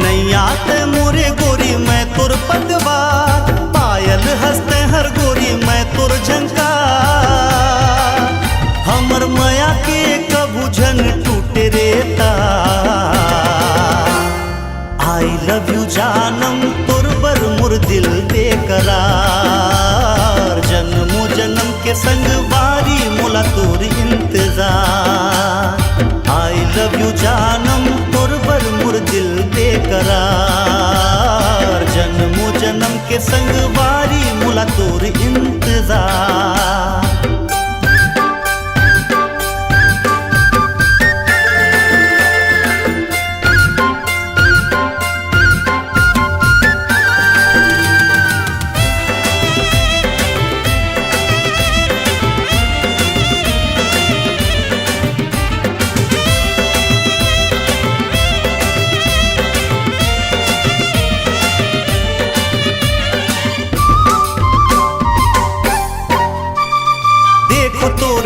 नैया ते मोरे गोरी मैं तोर पतवार, पायल हंसते हर गोरी मैं तोर झंकार। हमर माया के कबू झन टूटे रे तार। आई लव यू जानम तोर बर मोर दिल बेकरार। जन्मों जन्म के संग बारी मोला तोर इंतजार। आई लव यू जानम तोर बर मोर दिल बेकरार। जन्मों जन्म के संग बारी मोला तोर इंतजार।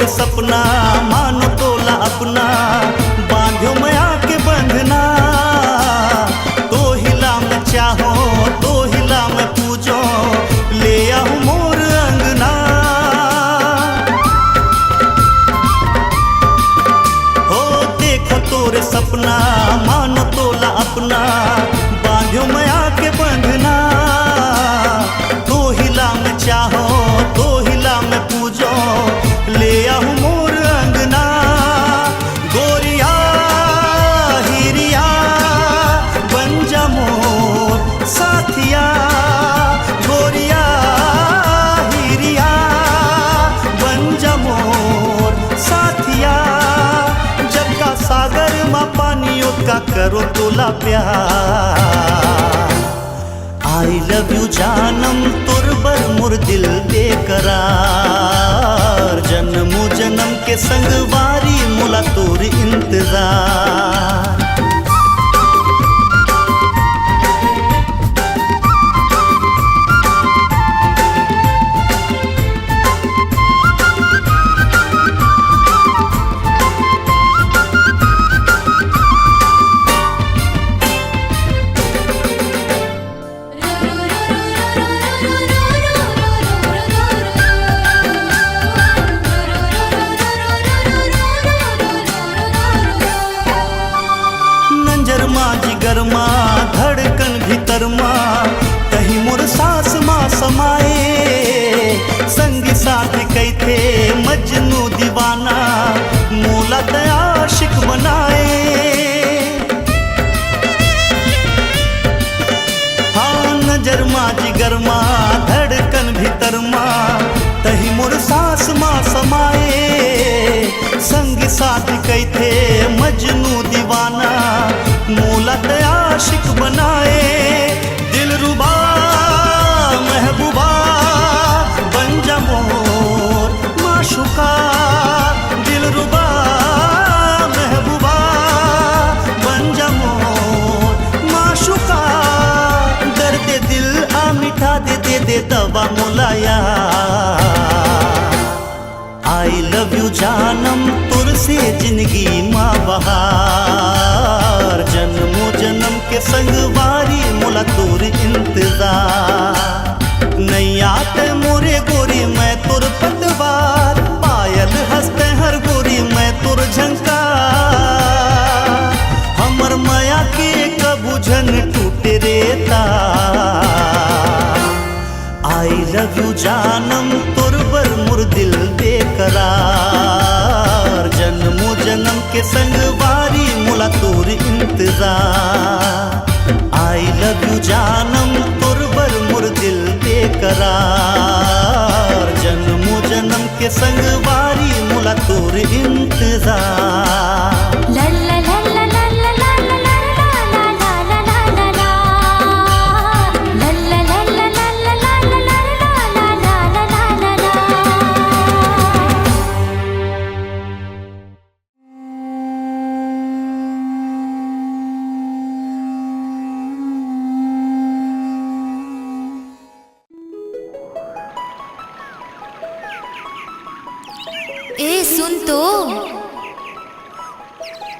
सपना मानो तोला अपना, बांधो माया के बंधना। तो हिला मैं चाहो तो हिला मैं पूजो, ले आऊं मोर अंगना। हो देखो तोरे सपना मानो तोला अपना, बांधो माया के बंधना। तो हिला मैं चाहो तो हिला मैं पूजो, ले आऊं मोर अंगना। गोरिया हिरिया बन जा मोर साथिया। गोरिया हिरिया बन जा मोर साथिया। जब का सागर मा पानियों का करो तोला प्यार। आई लव यू जानम तोर बर मोर दिल बेकरार। जन्मों जन्म के संग बारी मोला तोर इंतजार। जिगरमा धड़कन भीतर माँ, कहीं मोर सास माँ समाए। संगी साथी कई थे मजनू दीवाना, मोला दया आशिक बनाए। हाँ नजर माँ जिगर माँ धड़कन भीतर माँ, तही मोर सास माँ समाए। संगी साथी कई थे मजनू दीवाना, मोला दया आशिक बनाए। दिलरुबा महबूबा बन जा मोर माशुका। दिलरुबा महबूबा बन जा मोर माशुका। दर्द दिल आ मिठा दे दवा मोलाया। आई लव यू जानम तुर से जिंदगी माँ बहार। जन्मों जन्म के संग बारी मोला तोर इंतजार। नैया ते मोरे गोरी मैं तोर पतवार, पायल हंसते हर गोरी मैं तोर झंकार। हमर माया के कबू झन टूटे रे तार। आई लव यू जानम तोर बर मोर दिल बेकरार। जन्मों जन्म के संग बारी मोला तोर इंतजार। आई लव यू जानम तोर बर मोर दिल बेकरार। जन्मों जन्म के संग बारी मोला तोर इंतजार। ला ला ला ला ला ला ला ला ला ला ला ला ला ला ला। ला ला ला ला ला ला ला ला ला ला ला ला ला।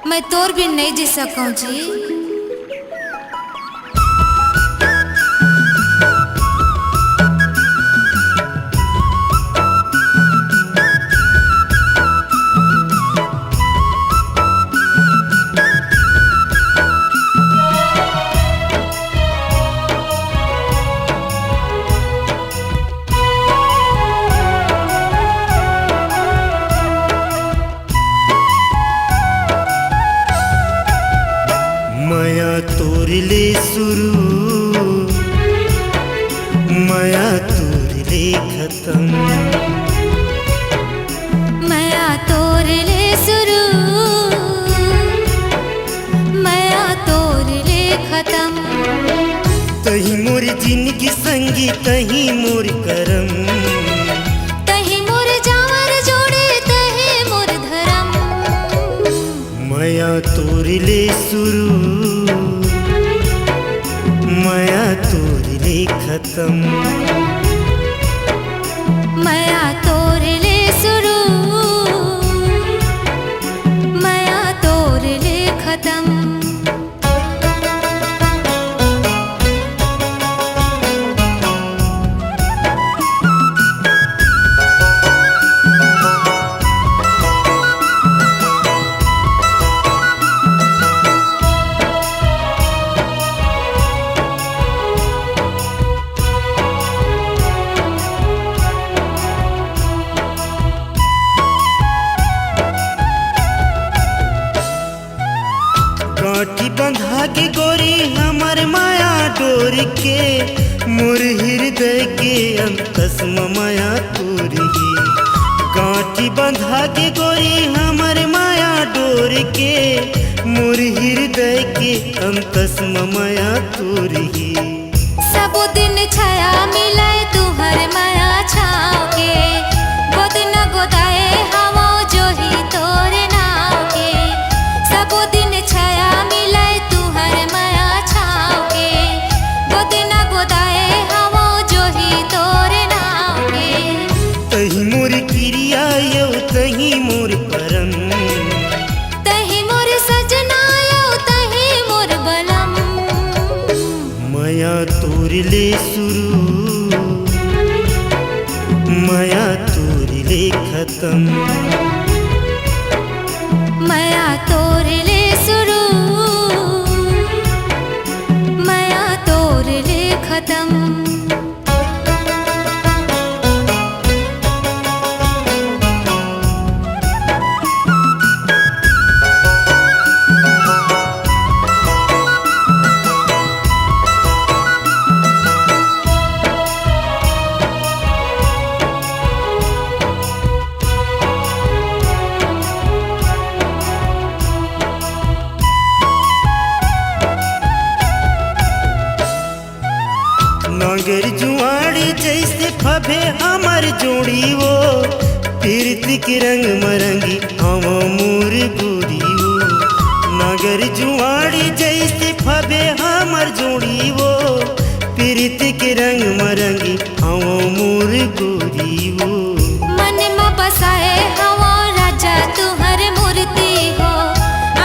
मैं तोर बिन नहीं जी सकूं जी। माया तोरले शुरू, माया तोरले खत्म, माया तोरले शुरू, माया तोरले खत्म। तही मोर जिंदगी संगी तही मोर करम, तही मोर जावर जोड़े तही मोर धर्म। माया तोरले शुरू, माया तोरले खत्म, माया तोरले शुरू, माया तोरले खत्म। काठी बंधा के गोरी हमर माया डोर के, मोर हृदय के अंतस माया तोरी। काठी बंधा के गोरी हमर माया डोर के, मोर हृदय के अंतस माया तोरी। सबो दिन छाया मिले तुहर माया छाव के, गोद न गोदाए हवा जो ही तोरे नाव के। सबो दिन छाया मिले तुहर माया छाव के, गोद न गोदाए हवा जो ही तोरे नाव के। तही मोर क्रिया यो तही मोर परम, तही मोर सजना यो तही मोर बलम। माया तोरले शुरू, माया तोरले खत्म, माया तोरले शुरू, माया तोरले खत्म। नागर जुआड़ी जैसे फबे हमर जोड़ी वो, पीरत के रंग मरंगी हवा मोर गोरी वो। नागर जुआड़ी जैसे फबे हमर जोड़ी वो, पीरत के रंग मरंगी हवा मोर गोरी वो। मन में बसाए हवा राजा तुहर मूर्ति हो,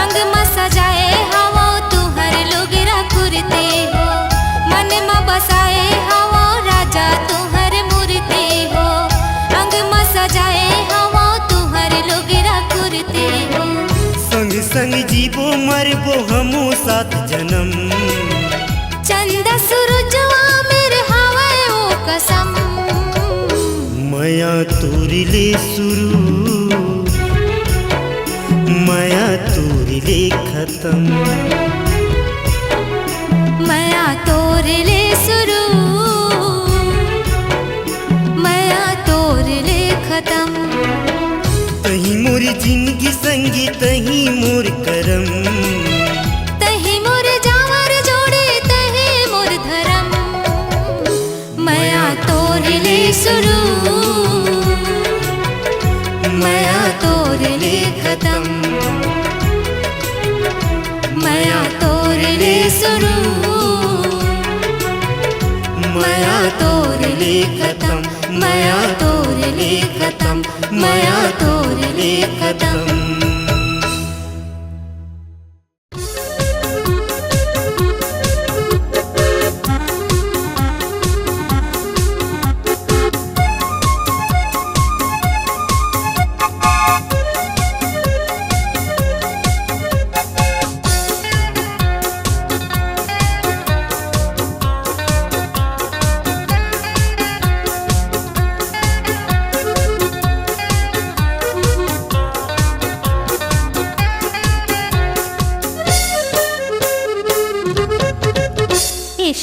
अंग में सजाए हवा तुहर लुगरा कुर्ती हो। मन में बसाए हवा राजा तुहर मूर्ति हो, अंग में सजाए हवा तुहर लुगरा कुर्ती हो। संग संग जीवो मरबो हमो सात जन्म, चंदा सूरजवा मेरे हवाए ओ कसम। माया तोरले शुरू, माया तोरले खत्म, माया तोरले शुरू, माया तोरले खत्म। तही मोर जिंदगी संगी तही मोर करम, तही मोर जावर जोड़े तही मोर धर्म। माया तोरले शुरू, माया तोरले खत्म, माया तोरले शुरू, माया तोरले खत्म, माया तोरले खत्म, माया तोरले खत्म।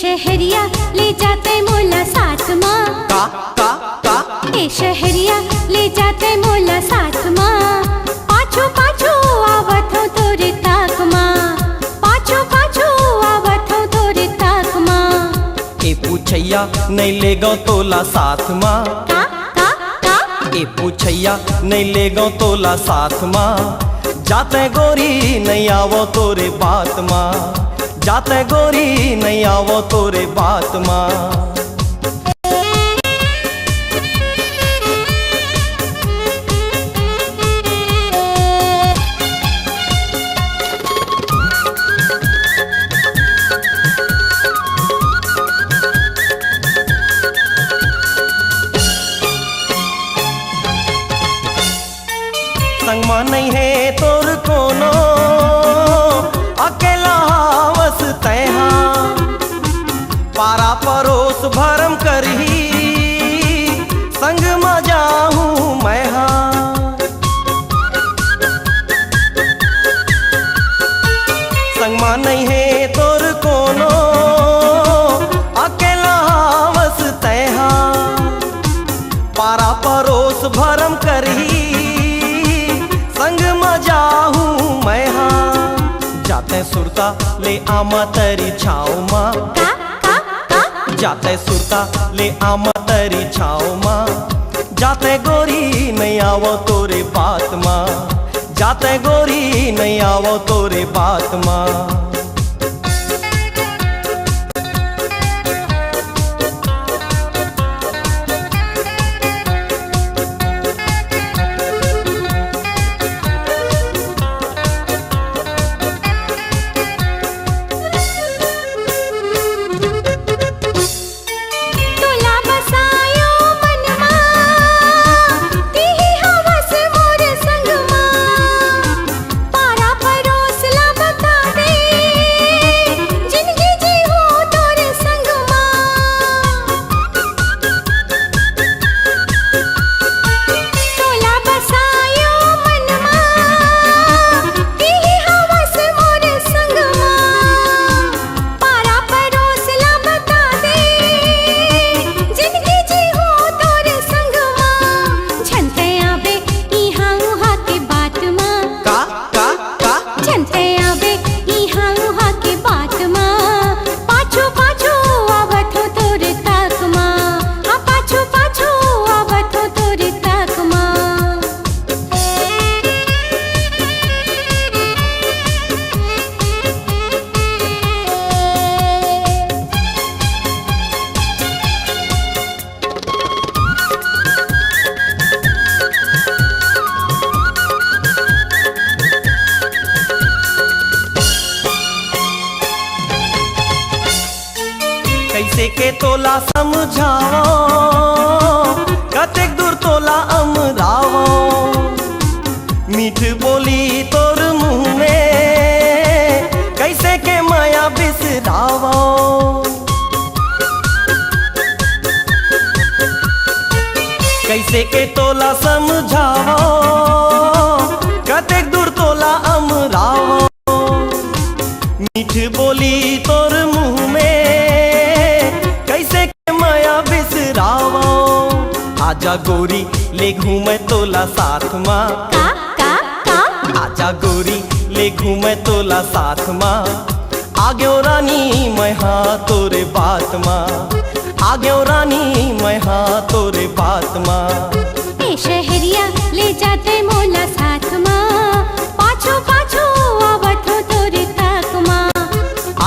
शहरिया ले जाते मोला साथ माँ। का का का ए शहरिया ले जाते मोला साथ माँ। पाछू पाछू आवत हो तोरे ताक माँ। पाछू पाछू आवत हो तोरे ताक माँ। ए पूछैया नहीं ले गो तोला साथ माँ। का का का ए पूछैया नहीं ले गो तोला साथ माँ। जाते गोरी नहीं आवो तोरे बात माँ। जाते गोरी नहीं आवो तोरे बात माँ। संगमा नहीं है तोर कोनो अकेला हावस तैहा। पारा परोस भरम करही संग में जाहूँ मैं हाँ। संगमा नहीं है तोर कोनो अकेला हावस तैहा। पारा परोस भरम करही संग में जाहूँ मैं हाँ। जाते सुरता ले आमा तरी छाओ माँ। का का का जाते सुरता ले आमा तरी छाओ माँ। जाते गोरी नहीं आवो तोरे बात माँ। जाते गोरी नहीं आवो तोरे बात माँ। तोला बसायो मनमा। तिही हवस मोर संगमा। पारा परोसला बता दे। जिंदगी जी हो तोर संगमा। तोला बसायो मनमा। तिही हवस मोर संगमा। पारा परोसला बता दे। जिंदगी जी हो तोर संगमा। झनते आवे इहाँ उहाँ के बात माँ। का का का झनते आवे इहाँ उहाँ के बात माँ। पाछू पाछू आवत हो तोरे ताक माँ। हाँ पाछू पाछू आवत हो तोरे ताक माँ। कैसे के तोला समझाओ कतेक दूर तोला अमरावो। मीठ बोली तोर मुँह में कैसे के माया बिसरावो। कैसे के तोला समझाओ कतेक दूर तोला अमरावो। मीठ बोली तोर मुँह में कैसे के माया बिसरावो। आजा गोरी ले घूमे तोला साथ माँ। का का का आजा गोरी ले घूमे तोला साथ माँ। आग्यो रानी मैं हाँ तोरे बात माँ। आग्यो रानी मैं हाँ तोरे बात माँ। ए शहरिया ले जाते मोला साथ माँ। पाछू पाछू आवत हो तोरे ताक माँ।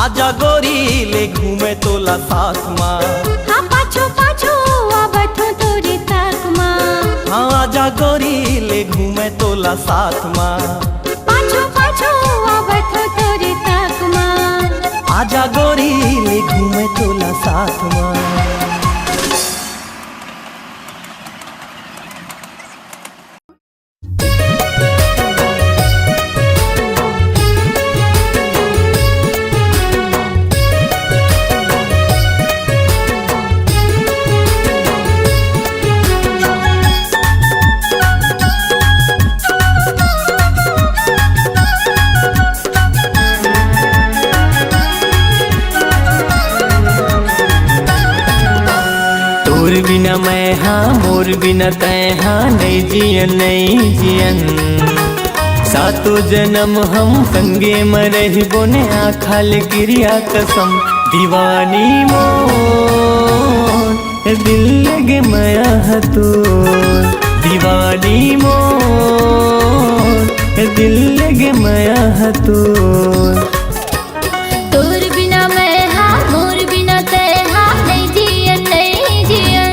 आजा गोरी ले घूमे तोला साथ माँ। हाँ पाछू पाछू आवत हो तोरे ताक माँ। हाँ आजा गोरी ले घूमे तोला साथ माँ। पाछू पाछू आवत हो तोरे ताक माँ। आजा गोरी ले घूमे तोला साथ माँ। तोर बिना मैं हाँ मोर बिना तै हाँ नहीं जियन नहीं जियन। सातो जन्म हम संगे मरहि बोने आखाल क्रिया कसम। दीवानी मोर दिल लगे माया हतो, दीवानी मोर दिल लगे माया हतो। तोर बिना मैं हाँ मोर बिना तै हाँ नहीं जियन नहीं जियन।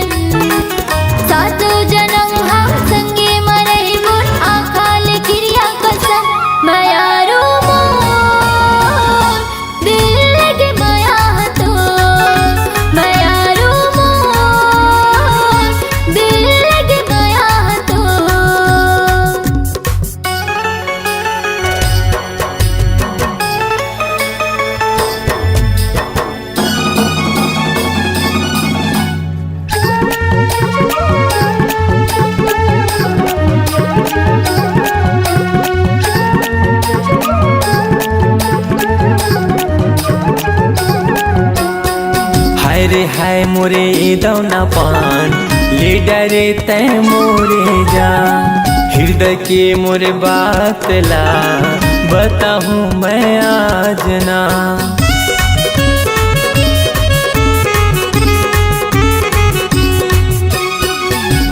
सातो जन्म हम संगे मरहि बोन आखाल क्रिया कसम। मायारो मोर दिल लगे माया हतो, मायारो मोर दिल लगे माया हतो। हाय रे हाय मोरे दौना पान ले डरे तै मोरे जा। हृदय के मोरे बात ला बताहूँ मैं आज ना।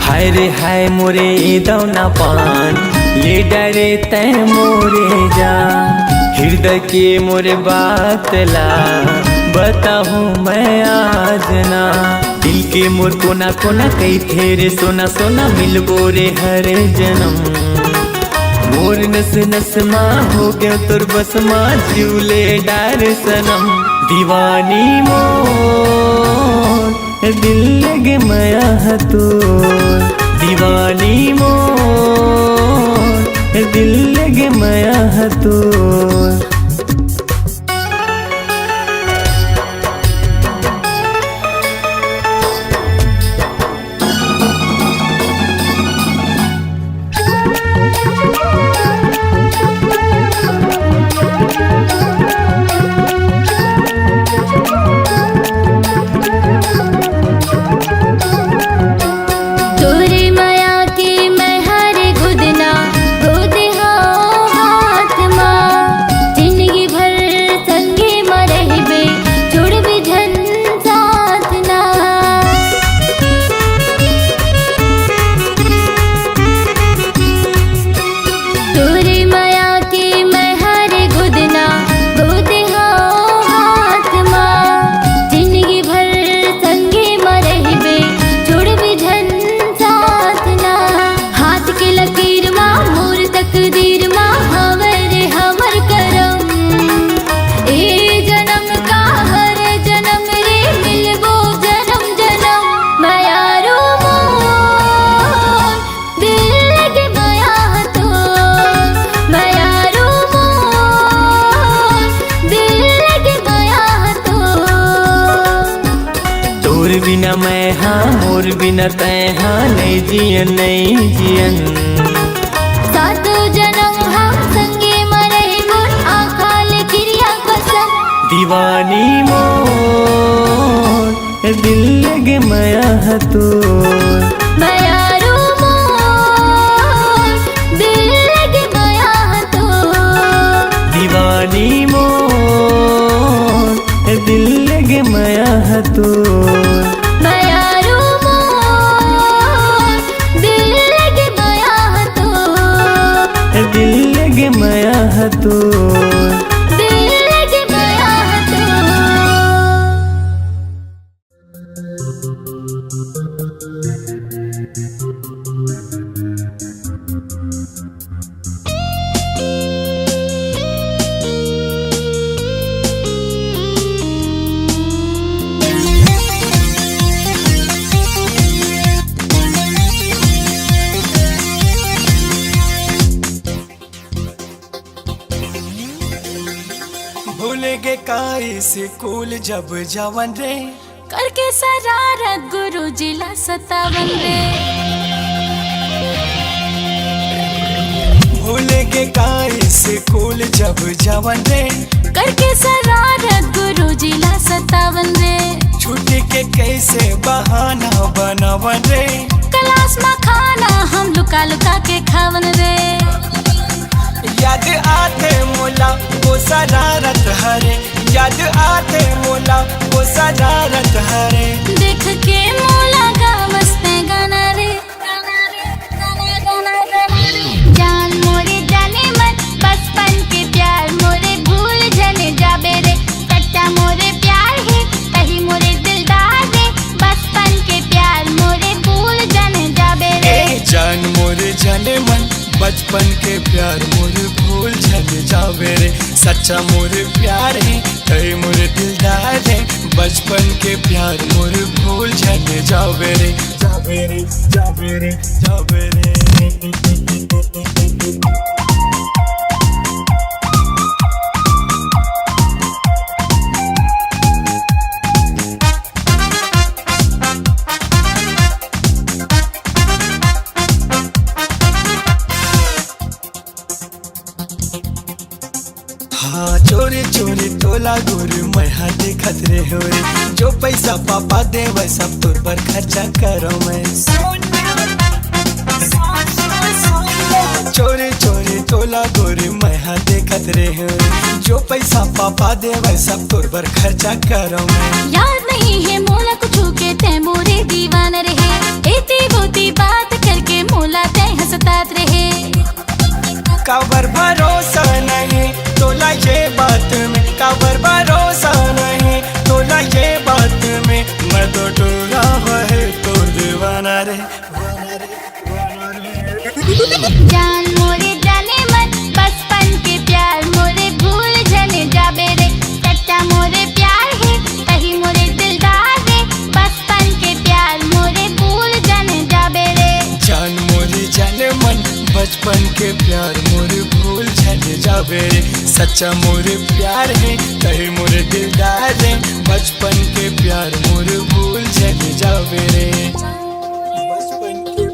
हाय रे हाय मोरे दौना पान ले डरे तै मोरे जा। हृदय के मोरे बात ला बताहूँ मैं आज ना। दिल के मोर कोना कोना कई थेरे सोना सोना मिलबो रे हर जन्म। मोर नस नस माँ हो गयो तोर बस माँ झूले डार सनम। दीवानी मोर दिल लगे माया हतो, दीवानी मोर दिल लगे माया हतो। तोरे माया के मैं हर गुदना गोद हाँ हाथ माँ। जिंदगी भर संगे मरहिबे छोड़ भी झन साथ ना। तोरे माया के मैं हर गुदना गोद हाँ हाथ माँ। जिंदगी भर संगे मरहिबे छोड़ भी झन साथ ना। हाथ के लकीर माँ मोर तकदीर माँ हमर हमर करम। ए जन्म का हर जन्म रे मिलबो जन्म जन्म। मायारो मोर दिल लगे माया हतो, मायारो मोर दिल लगे माया हतो। तोर बिना मैं हाँ मोर बिना तै हाँ नहीं जियन नहीं जियन। सातो जन्म हम संगे मरहि बोन आखाल क्रिया कसम। दीवानी मोर दिल लगे माया हतो, मायारो मोर दिल लगे माया हतो। दीवानी मोर दिल लगे माया हतो। मायारो मोर दिल लगे माया हतो, दिल लगे माया हतो। दिल लगे माया हतो। भूलेगे काई स्कूल जब जवन रे। करके शरारत गुरु जिला 57 रे। भूलेगे काई स्कूल जब जवन रे। करके शरारत गुरुजी ला सतावन रे। छुट्टी के कैसे बहाना बनावन रे। क्लास में खाना हम लुका लुका के खावन रे। याद आते मोला वो शरारत हरे। याद आते मोला वो शरारत हरे। देख के मोला गावस्ते गाना रे। जान मोरे जाने मन बचपन के प्यार मोरे भूल जने जाबे रे। सच्चा मोरे प्यार है कहीं मोरे दिलदार रे। बचपन के प्यार मोरे भूल जने जाबे रे। जान मोरे जाने मन बचपन के प्यार मोरे भूल जने जाबे रे। सच्चा मोरे प्यार है कहीं मोरे दिलदार है। बचपन के प्यार मोरे भूल जने जाबे रे। जाबे रे जाबे रे जाबे रे। हाँ चोरी चोरी तोला गोरी मैं हाँ देखत रे हो रे। जो पैसा पापा दे वह सब तोर पर खर्चा करो मैं। चोरी चोरी तोला गोरी मैं हाँ देखत रे हो रे। जो पैसा पापा दे वह सब तोर पर खर्चा करो मैं। याद नहीं है मोला कुछ के ते मोरे दीवान रहे। एती बोती बात करके मोला ते हंसतात रहे। काबर भरोसा नहीं तोला ये बात में। काबर भरोसा नहीं तोला ये बात में। मैं तो टूरा है तो दीवाना रे। जान मोरे जाने मन बचपन के प्यार मोरे भूल जने जाबे रे। सच्चा मोरे प्यार है कहीं मोरे दिलदार रे। बचपन के प्यार मोरे भूल जने जाबे रे। जान मोरे जाने मन बचपन के प्यार मोरे भूल जाने जाबे रे। सच्चा मोरे प्यार है कहीं मोरे दिलदार रे। बचपन के प्यार मोरे भूल जाने जाबे रे। बचपन के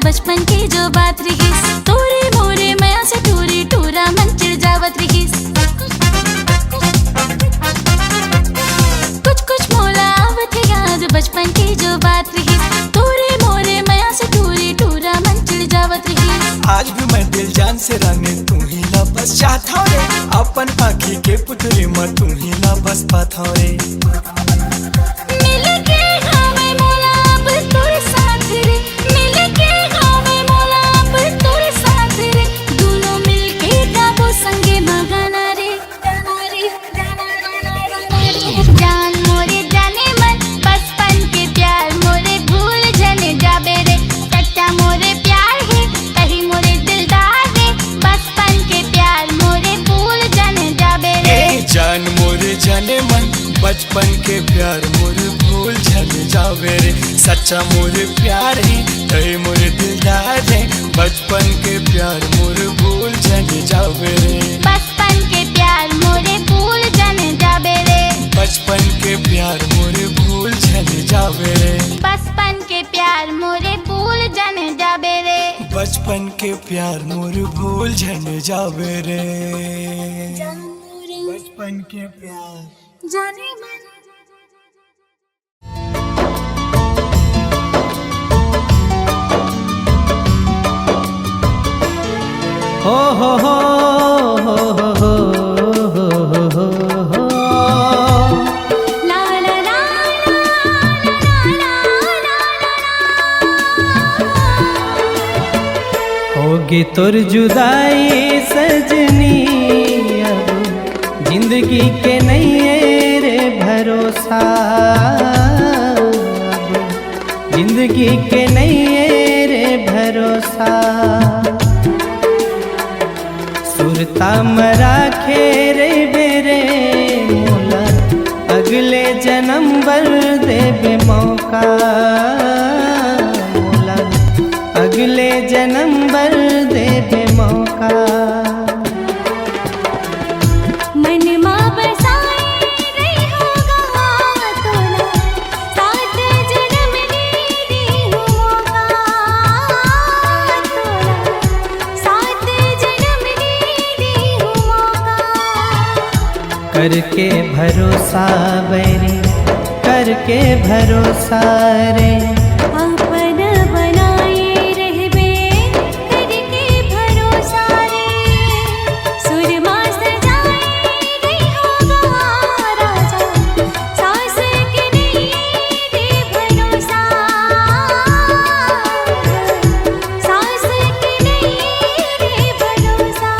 बचपन की जो बात रही तोरे मोरे मैं से टूरी टूरा मन चिड़ जावत रही। कुछ कुछ मोला आवत याद बचपन की जो बात रही तोरे मोरे मैं से टूरी टूरा मन चिड़ जावत रही। आज भी मैं दिल जान से रानी तू ही ला बस चाहता रे। अपन आँखी के पुतली में तू ही ला बस पाता रे। मिल के हमें मोला अब तोरे साथ रे। मिल के हमें मोला अब तोरे साथ रे। दोनों मिल के गाबो संगे मगाना रे। जान मोरे जाने मन बचपन के प्यार मोरे भूल जने जाबे रे। सच्चा मोरे प्यार है कहीं मोरे दिलदार रे। बचपन के प्यार मोरे भूल जने जाबे रे। जान मोरे जाने मन बचपन के प्यार मोरे भूल जाने जाबे रे। सच्चा मोरे प्यार है कहीं मोरे दिलदार रे। बचपन के प्यार मोरे भूल जाने जाबे रे। बचपन के प्यार मोरे भूल जने जाबे रे। बचपन के प्यार मोरे भूल जाने जाबे रे। बचपन के प्यार मोरे भूल जने जाबे रे। बचपन के प्यार मोरे भूल जाने जाबे रे। बचपन के प्यार जाने मन। हो हो हो हो हो हो हो हो हो। ला ला ला ला ला होगी तोर जुदाई सजनी अब जिंदगी के नहीं है रे भरोसा। अब जिंदगी के नहीं है रे भरोसा। सुरता मरा खेरे बेरे मोला अगले जन्म बर देवे मौका। मोला अगले जन्म बर देवे मौका। करके भरोसा बैरी करके भरोसा रे। अपन बनाए रहबे करके भरोसा रे। सुरमा सजाए रे होगा राजा सास के नहीं रे भरोसा। सास के नहीं रे भरोसा।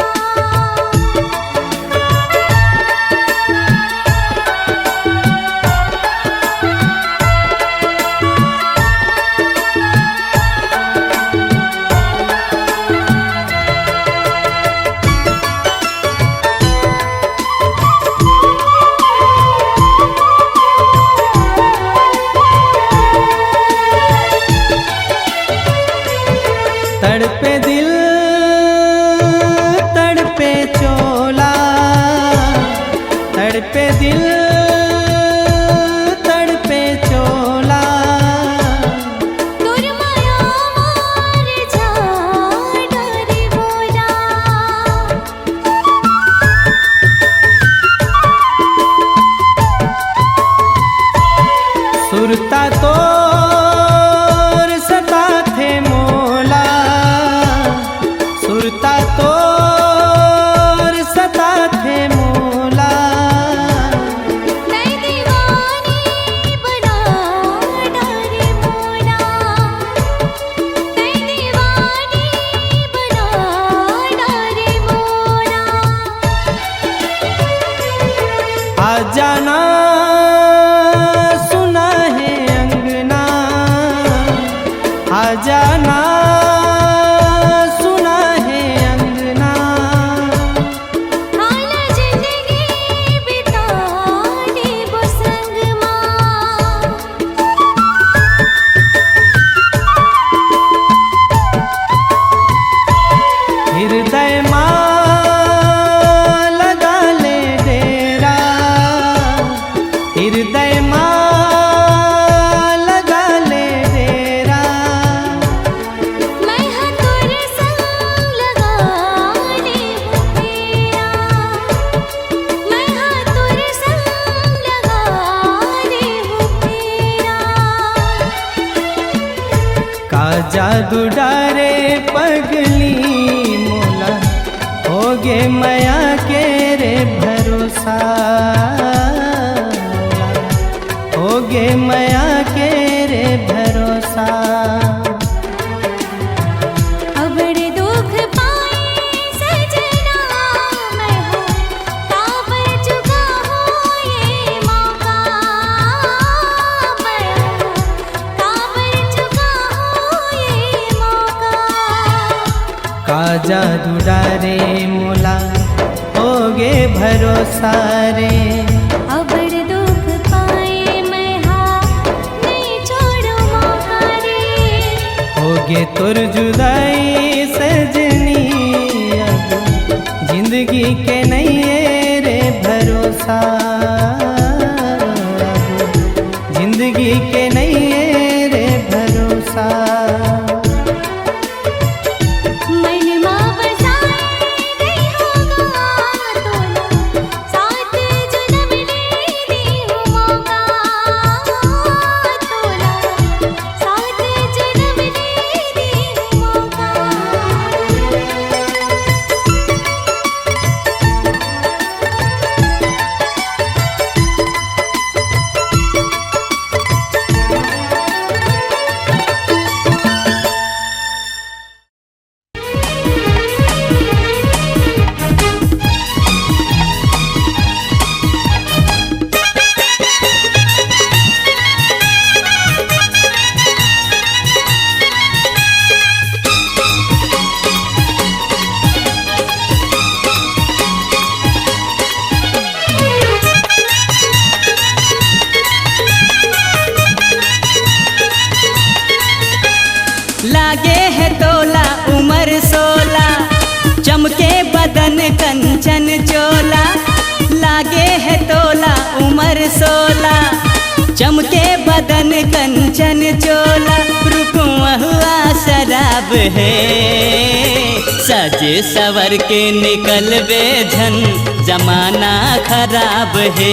तड़पे दिल तड़पे चोला तड़पे दिल तड़पे चोला। तोर माया मार जा डरे बोला। सुरता तोर सता थे मोला सुरता तोर सता थे मोला। मैं दीवानी बना डरे बोला। मैं दीवानी बना डरे बोला। आ जाना सुना है अंगना आ जाना सुना है अंगना। आना जिंदगी बिताने वो संग माँ। हृदय माँ लगा ले डेरा हृदय माँ लगा ले डेरा। मैं हाँ तोरे संग लगाने वो तेरा। मैं हाँ तोरे संग लगाने वो तेरा। का जादू डारे पगली मोला होगे माया के रे भरोसा होगे माया के रे भरोसा। अबड़े दुख पाए सजना मैं हूँ पावर चुका हूँ ये मौका। मैं हूँ पावर चुका हूँ ये मौका। का जादू डारे मोला होगे भरोसा रे। अबड़ दुख पाए मैं हाँ नहीं छोड़ू मौका रे। होगे तुर जुदाई सजनी अब जिंदगी के नहीं है रे भरोसा अब जिंदगी के नहीं है रे भरोसा। मन माँ बसाए रे होगा तोला। साथ जन्म ले दी हूँ मौका। तोला साथ जन्म ले दी हूँ मौका। लागे है तोला उमर 16 चमके बदन कंचन चोला। लागे है तोला उमर 16 चमके बदन कंचन चोला। रुकवा हुआ शराब है सजे सवर के निकलबे झन जमाना खराब है।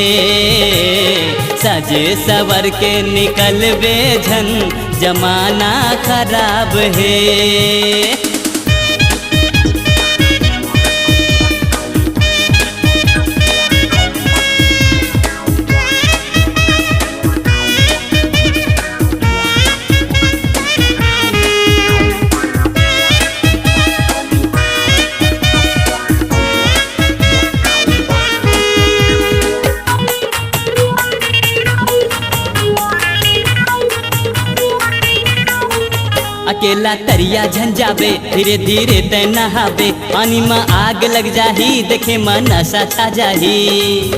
सजे सवर के निकलबे झन जमाना खराब है। अकेला तरिया झंझाबे धीरे धीरे तय नहाबे, पानी में आग लग जाही देखे मन नशा छा जाही।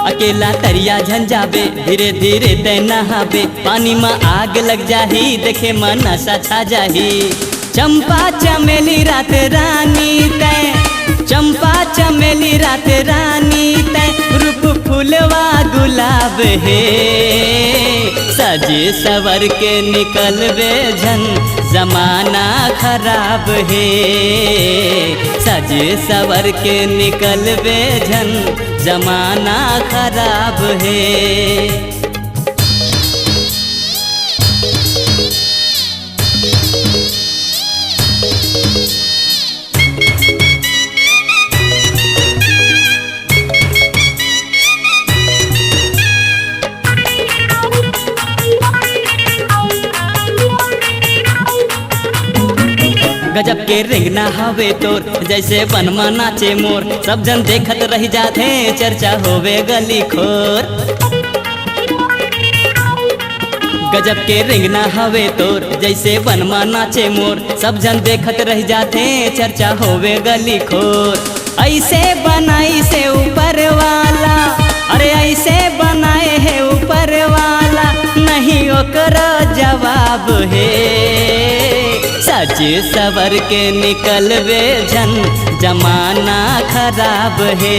अकेला तरिया झंझाबे धीरे धीरे तय नहाबे, पानी में आग लग जाही देखे मन नशा छा जाही। चंपा चमेली रात रानी तय, चंपा चमेली रात रानी तय, रूप फूलवा गुलाब है। सजे सवर के निकलबे झन जमाना खराब है। सजे सवर के निकलबे झन जमाना खराब है। गजब के रेंगना हवे तोर जैसे बनमा नाचे मोर, सब जन देखत रह जाते चर्चा होवे गली खोर। गजब के रेंगना हवे तोर जैसे बनमा नाचे मोर, सब जन देखत रह जाते चर्चा होवे गली खोर। ऐसे बनाई से ऊपर वाला, अरे ऐसे बनाए है ऊपर वाला, नहीं ओकरा जवाब है। सजे सवर के निकलबे झन जमाना खराब है।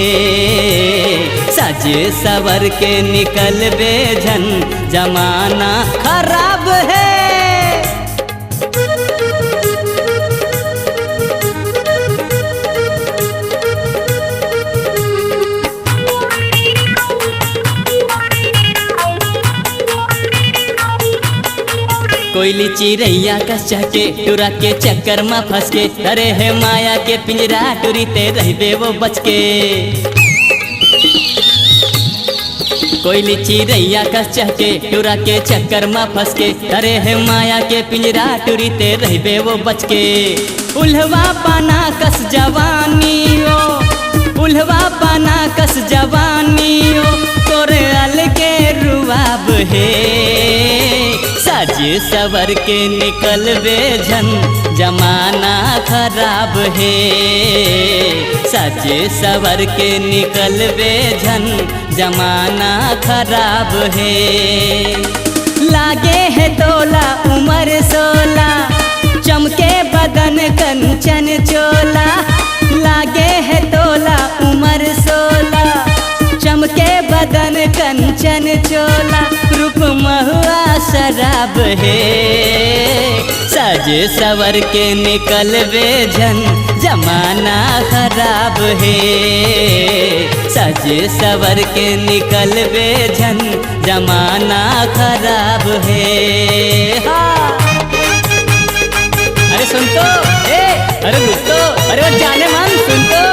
सजे सवर के निकलबे झन जमाना खराब है। कोयली चिड़ैया कस चहके टुरा के चक्कर में फंस के, डरे है माया के पिंजरा टुरी ते रहबे वो बच के। कोयली चिड़ैया कस चहके टुरा के चक्कर में फंस के, डरे है माया के पिंजरा टुरी ते रहबे वो बच के। उल्हवा पाना कस जवानियो, उल्हवा पाना कस जवानियो, तोरे अल के रुआब है। सजे सवर के निकलबे झन जमाना खराब है। सजे सवर के निकलबे झन जमाना खराब है। लागे है तोला उम्र 16, चमके बदन कंचन चोला। लागे है तोला उम्र 16, चमके बदन कंचन चोला, रूप महुआ शराब है। सजे सवर के निकलबे झन जमाना खराब है। सजे सवर के निकलबे झन जमाना खराब है। हाँ। अरे सुन तो, अरे रुक तो, अरे वो जाने मन सुन तो।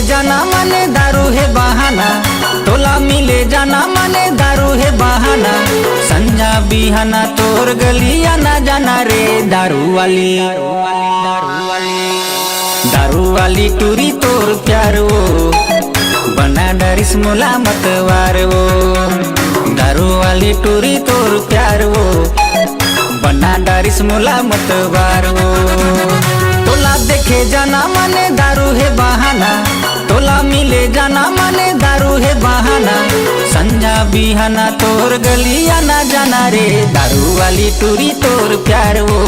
जाना माने दारू है बहाना, तोला मिले जाना माने दारू है बहाना। संजा बिहाना तोर गलिया ना जाना रे दारू वाली, दारू वाली टूरी तोर प्यार वो, बना डरिस मुला मतवार वो। दारू वाली टूरी तोर प्यार वो, बना डरिस मुला मतवार वो। तोला देख देखे जाना माने दारू है बहाना, तोला मिले जाना माने दारू है बहाना। संजा बिहाना तोर गलिया ना जाना रे, दारू वाली टूरी तोर प्यार वो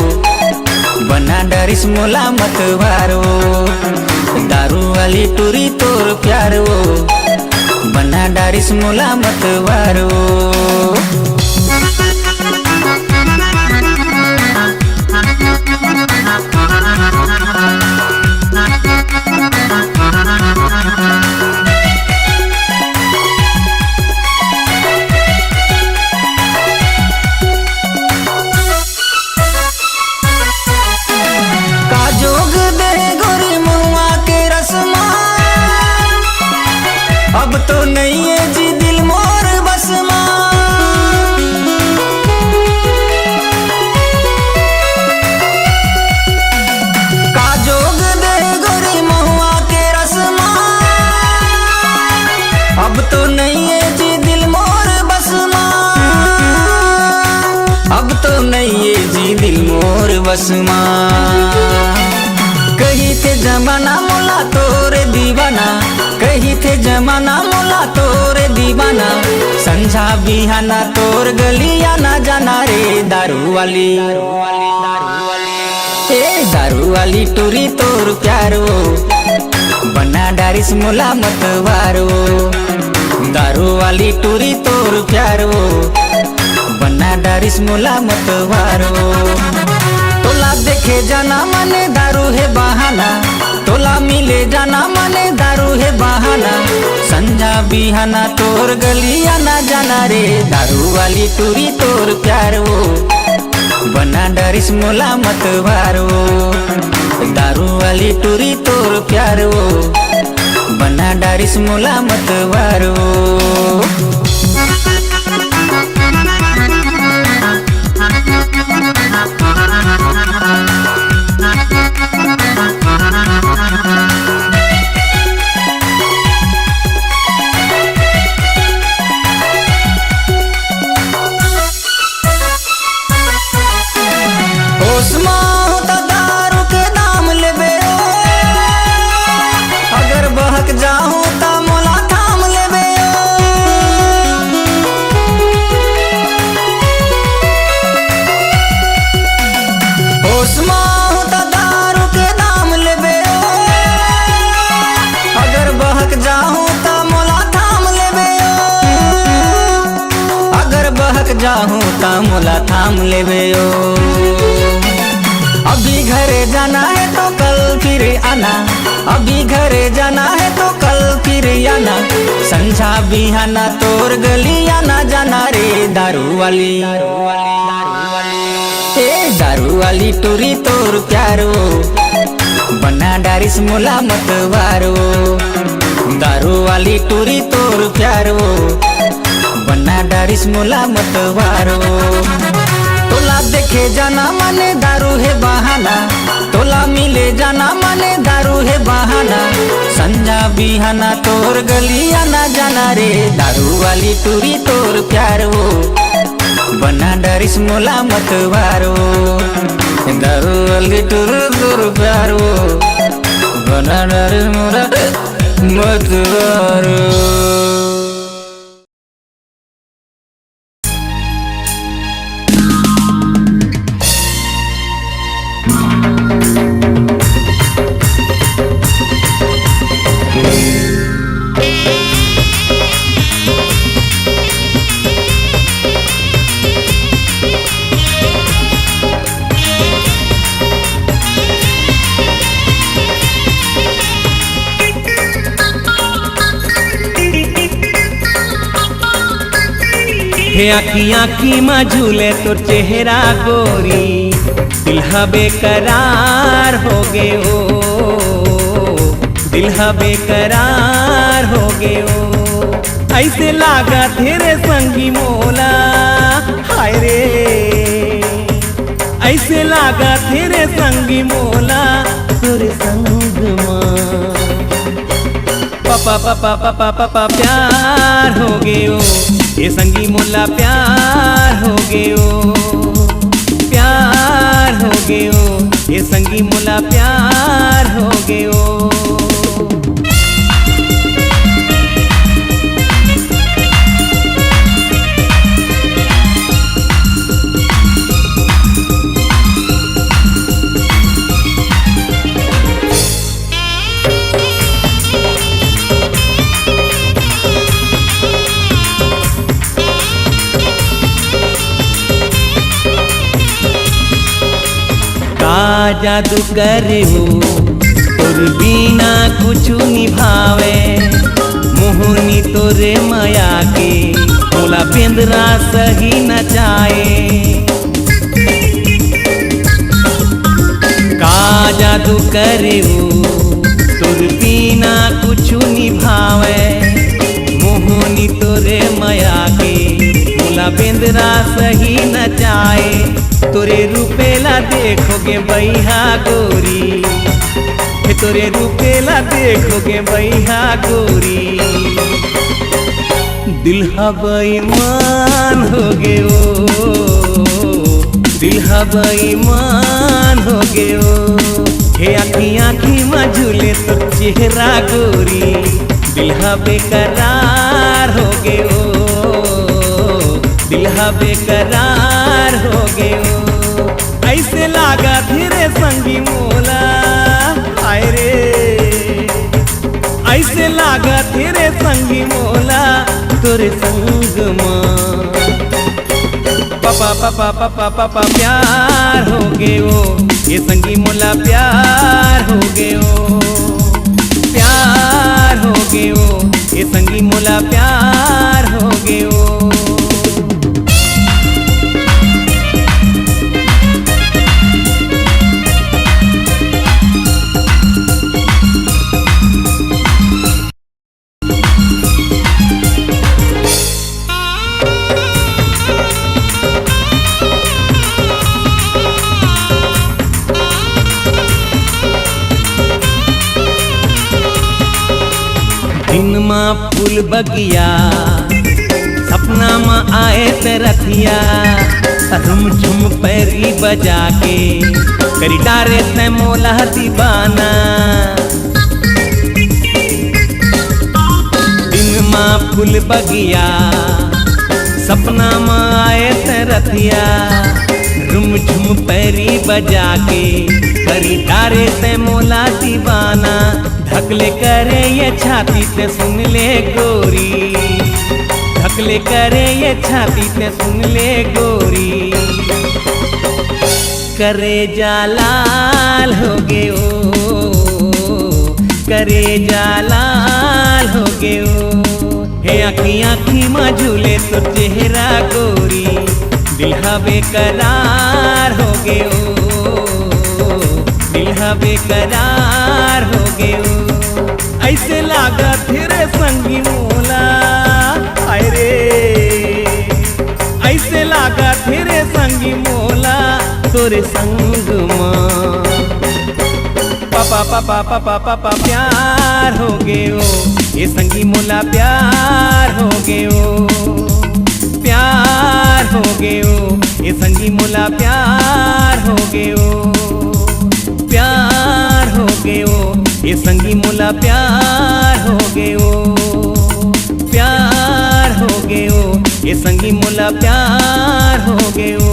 बना डरिस मोला मत वारो। दारू वाली टूरी तोर प्यार वो बना डरिस मोला मत वारो। काजोग दे गोरी मुआ के रस्मा, अब तो नहीं है जी दिल मोर बसमा। काजोग दे गोरी मुआ के रस्मा, अब तो नहीं है जी दिल मोर बसमा। अब तो नहीं है जी दिल मोर बसमा। कही थे जमाना मोला तोरे दीवाना, कही थे जमाना मोला तोरे दीवाना। संझा बिहाना तोर गलिया ना जाना रे, दारू वाली ए दारू वाली टूरी तोर प्यारो बना डारिस मोला मत वारो। दारू वाली टूरी तोर प्यारो बना डारिस मोला मत वारो। तोला देखे जाना माने दारू है बहाना, तोला मिले जाना माने दारू है बहाना। संजा बिहाना तोर गलिया ना जाना रे, दारू वाली टूरी तोर प्यार वो बना डरिस मोला मत वारो। दारू वाली टूरी तोर प्यार वो बना डरिस मोला मत वारो। होशमा होता दारू के दाम लेबे, अगर बहक जाऊं ता मोला थाम लेबे। होशमा होता दारू के दाम लेबे, अगर बहक जाऊं ता मोला थाम लेबे। अगर बहक जाऊं ता मोला थाम लेबे। अभी घरे जाना है तो कल फिर आना, अभी घरे जाना है तो कल फिर आना। संझा बिहाना तोर गलिया ना जाना रे, दारू वाली ए दारू वाली टूरी तोर प्यारो बना डारिस मोला मत वारो। दारू वाली टूरी तोर प्यारो बना डारिस मोला मत वारो। तोला देखे जाना माने दारू है बहाना, तोला मिले जाना माने दारू है बहाना। संजा बिहाना तोर गलिया ना जाना रे, दारू वाली टूरी तोर प्यार वो बना डरिस मोला मत वारो। दारू वाली टूरी तोर प्यार वो बना डरिस मोला मत वारो। हे आखी आखी माँ झूले तोर चेहरा गोरी, दिल बेकरार हो गए ओ, दिल बेकरार हो गए ओ। ऐसे लागा तेरे संगी मोला, हाय रे ऐसे लागा तेरे संगी मोला तोरे संग माँ। पापा पापा पापा पापा प्यार हो गए ओ, ये संगी मोला प्यार हो गए ओ, प्यार हो गए ओ। ये संगी मोला प्यार हो गयो। जादू करे हो तोर बिना कुछ निभावे, मोहनी तोरे माया के मोला बेंदरा सही नचाए। का जादू करे हो तोर बिना कुछ निभावे, मोहनी तोरे माया के मोला बेंदरा सही नचाए। तोरे रूपेला देखोगे बैहा गोरी, तोरे रूपेला देखोगे बैहा गोरी, दिल बेईमान हो गयो, दिल बेईमान हो गयो। हे आँखी आँखी में झूले तो चेहरा गोरी, दिल बेकरार हो गयो, दिल बेकरार हो गयो। ऐसे लागा धीरे संगी मोला, आय रे ऐसे लागा धीरे संगी मोला तोरे संग माँ। पापा पापा पापा पापा प्यार हो गयो, ये संगी मोला प्यार हो गयो, प्यार हो गयो, ये संगी मोला प्यार हो गयो। दिन माँ फूल बगिया सपना माँ आए ते रथिया, झुम झुम पैरी बजा के करी डारे ते मोला दीवाना। दिन माँ फूल बगिया सपना माँ आए ते रथिया, झुम झुम पैरी बजा के करी डारे ते मोला दीवाना। ढकले करे ये छाती ते सुन ले गोरी, ढकले करे ये छाती ते सुन ले गोरी, करे जालाल हो गयो, करे जालाल हो गयो। हे आँखी आँखी में झूले तो चेहरा गोरी, दिल बेकरार हो गयो, दिल बेकरार हो गयो। ऐसे लागा तेरे संगी मोला, आय रे ऐसे लागा तेरे संगी मोला तोरे संग माँ। पापा पापा पापा पापा प्यार हो गयो, ये संगी मोला प्यार हो गयो, प्यार हो गयो, ये संगी मोला प्यार हो गयो, प्यार हो गयो, ये संगी मोला प्यार हो गयो, प्यार हो गयो, ये संगी मोला प्यार हो गयो।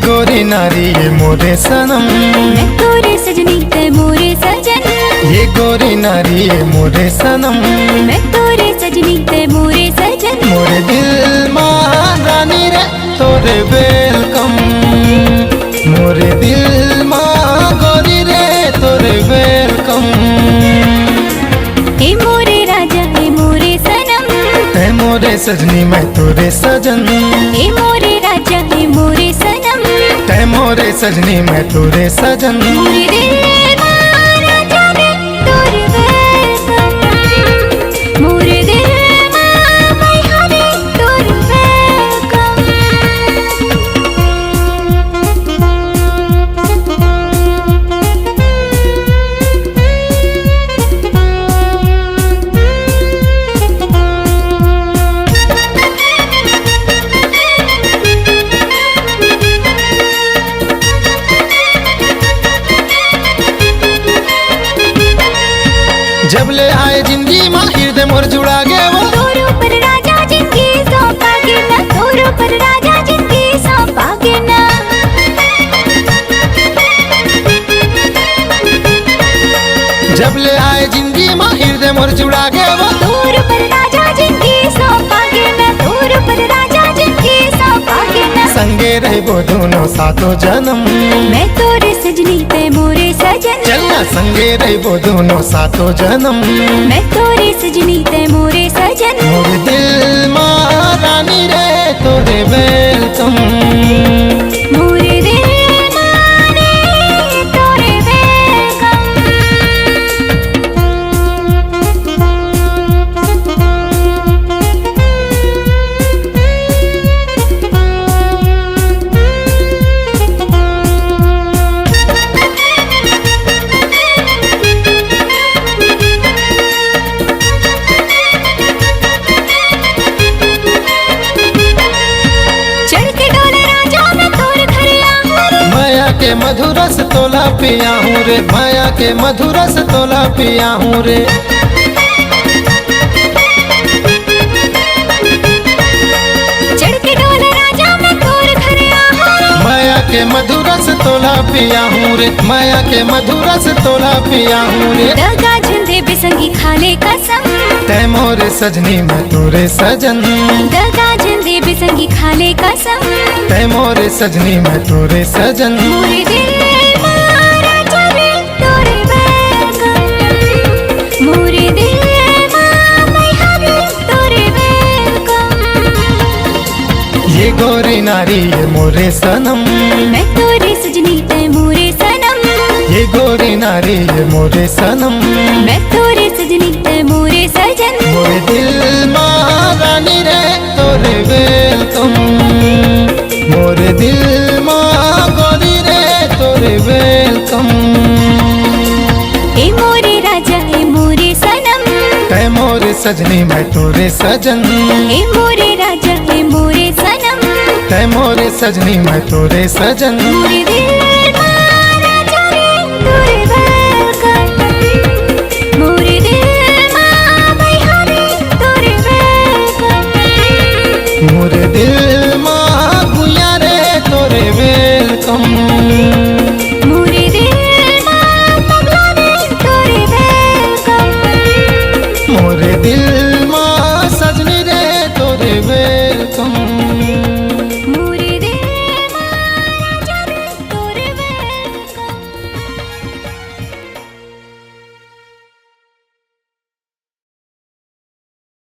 गोरी नारी ये मोरे सनम, मैं तोरे सजनी ते मोरे सजन, ये गोरी नारी ये मोरे सनम, मैं तोरे सजनी ते मोरे सजन। मोरे दिल मां रानी रे तोरे वेलकम, मोरे दिल मां गोरी रे तोरे वेलकम। हे मोरे राजा हे मोरे सनम, ते मोरे सजनी मैं तोरे सजन, हे मोरे राजा हे मोरे सजनी मैं तोरे सजन। मोरे दिल मारा जाने तोरे वेलकम, मोरे दिल माई हरे तोरे वेलकम। जब ले आए जिंदगी माँ हृदय मोर जुड़ा गए वो, तोरो पर राजा जिंदगी सौंपा के ना, तोरो पर राजा जिंदगी सौंपा के ना। जब ले आए जिंदगी माँ हृदय मोर जुड़ा गए वो, तोरो पर राजा जिंदगी सौंपा के ना, तोरो पर राजा जिंदगी सौंपा के ना। संगे रहे वो दोनों सातों जन्म। मैं तोरे सजनी ते मोरे सजन, चलना संगे रहे वो दोनों सातों जन्म। मैं तोरे सजनी ते मोरे सजन। मोर दिल माँ रानी रे तोरे वेलकम। मोरे दिल मारे तोरे वेलकम। चढ़ के डोले राजा मैं तोर घर आऊं रे, माया के मधुरस तोला पिया हूँ रे, माया के मधुरस तोला पिया हूँ रे। चढ़ के डोले राजा मैं तोर घर आऊं रे। माया के मधुरस तोला पिया हूँ रे, माया के मधुरस तोला पिया हूँ रे। दगा झंडे बेसंगी खाले कसम, तै मोरे सजनी मैं तोरे सजन। दगा झंडे बेसंगी खाले कसम। तै मोरे सजनी मैं तोरे सजन। मोरे दिल मारा जाने तोरे वेलकम, मोरे दिल माई हरे तोरे वेलकम। ये गोरी नारी ये मोरे सनम, मैं तोरे सजनी ते मोरे सनम, ये गोरी नारी ये मोरे सनम। मैं तोरे सजनी ते मोरे सजन। मोरे दिल माँ रानी रे तोरे वेलकम। मोरे दिल माँ गोरी रे तोरे वेलकम। ए मोरे राजा ए मोरे सनम, तै मोरे सजनी मैं तोरे सजन। ए मोरे राजा ए मोरे सनम। तै मोरे सजनी मैं तोरे सजन। मोरे दिल